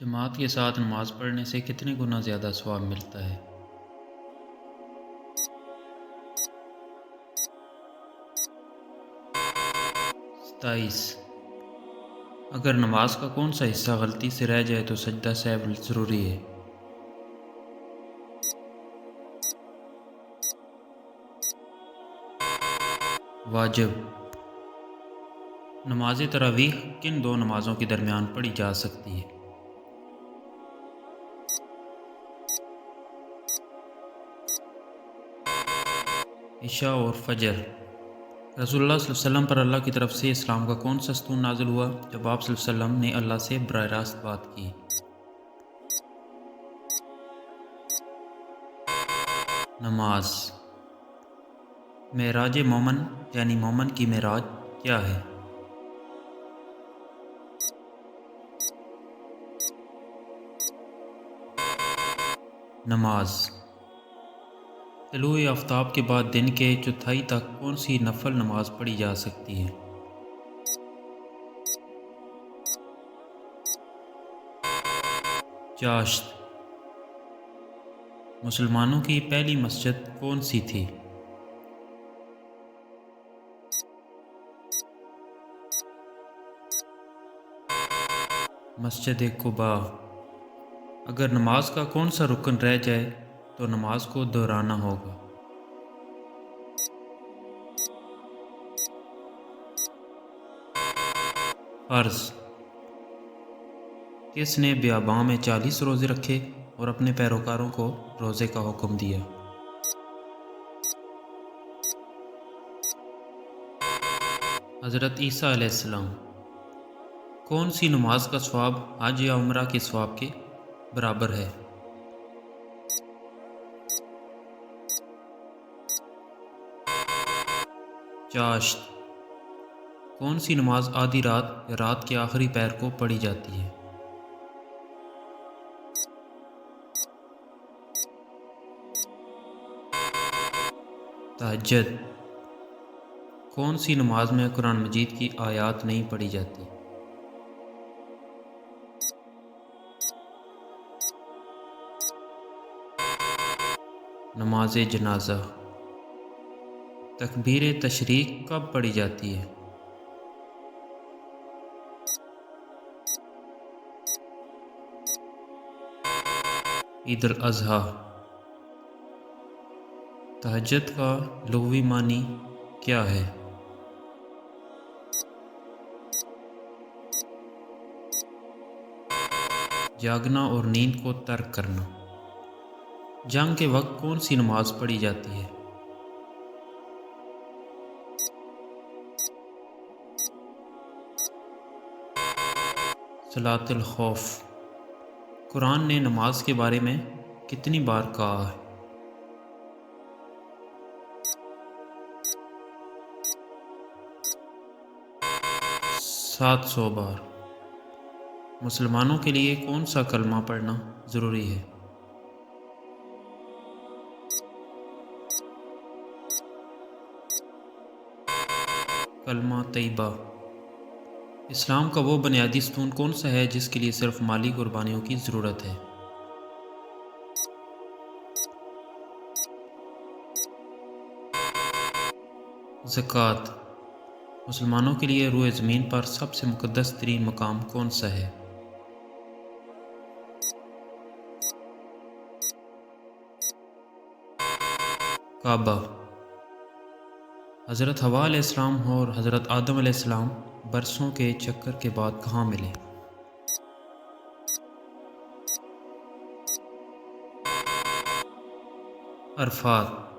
جماعت کے ساتھ نماز پڑھنے سے کتنے گنا زیادہ ثواب ملتا ہے؟ 27۔ اگر نماز کا کون سا حصہ غلطی سے رہ جائے تو سجدہ سہو ضروری ہے؟ واجب۔ نماز تراویح کن دو نمازوں کے درمیان پڑھی جا سکتی ہے؟ عشاء اور فجر۔ رسول اللہ صلی اللہ علیہ وسلم پر اللہ کی طرف سے اسلام کا کون سا ستون نازل ہوا جب آپ صلی اللہ علیہ وسلم نے اللہ سے براہ راست بات کی؟ نماز۔ معراج مومن یعنی مومن کی معراج کیا ہے؟ نماز۔ طلوع آفتاب کے بعد دن کے چوتھائی تک کون سی نفل نماز پڑھی جا سکتی ہے؟ چاشت۔ مسلمانوں کی پہلی مسجد کون سی تھی؟ مسجد قباء۔ اگر نماز کا کون سا رکن رہ جائے تو نماز کو دہرانا ہوگا؟ فرض۔ کس نے بیاباں میں 40 روزے رکھے اور اپنے پیروکاروں کو روزے کا حکم دیا؟ حضرت عیسیٰ علیہ السلام۔ کون سی نماز کا ثواب حج یا عمرہ کے ثواب کے برابر ہے؟ چاشت۔ کون سی نماز آدھی رات یا رات کے آخری پہر کو پڑھی جاتی ہے؟ تہجد۔ کون سی نماز میں قرآن مجید کی آیات نہیں پڑھی جاتی؟ نماز جنازہ۔ تکبیر تشریق کب پڑھی جاتی ہے؟ عید الاضحیٰ۔ تہجد کا لغوی معنی کیا ہے؟ جاگنا اور نیند کو ترک کرنا۔ جنگ کے وقت کون سی نماز پڑھی جاتی ہے؟ صلاۃ الخوف۔ قرآن نے نماز کے بارے میں کتنی بار کہا ہے؟ 700 بار۔ مسلمانوں کے لیے کون سا کلمہ پڑھنا ضروری ہے؟ کلمہ طیبہ۔ اسلام کا وہ بنیادی ستون کون سا ہے جس کے لیے صرف مالی قربانیوں کی ضرورت ہے؟ زکوٰۃ۔ مسلمانوں کے لیے روئے زمین پر سب سے مقدس ترین مقام کون سا ہے؟ کعبہ۔ حضرت حوا علیہ السلام اور حضرت آدم علیہ السلام برسوں کے چکر کے بعد کہاں ملے؟ عرفات۔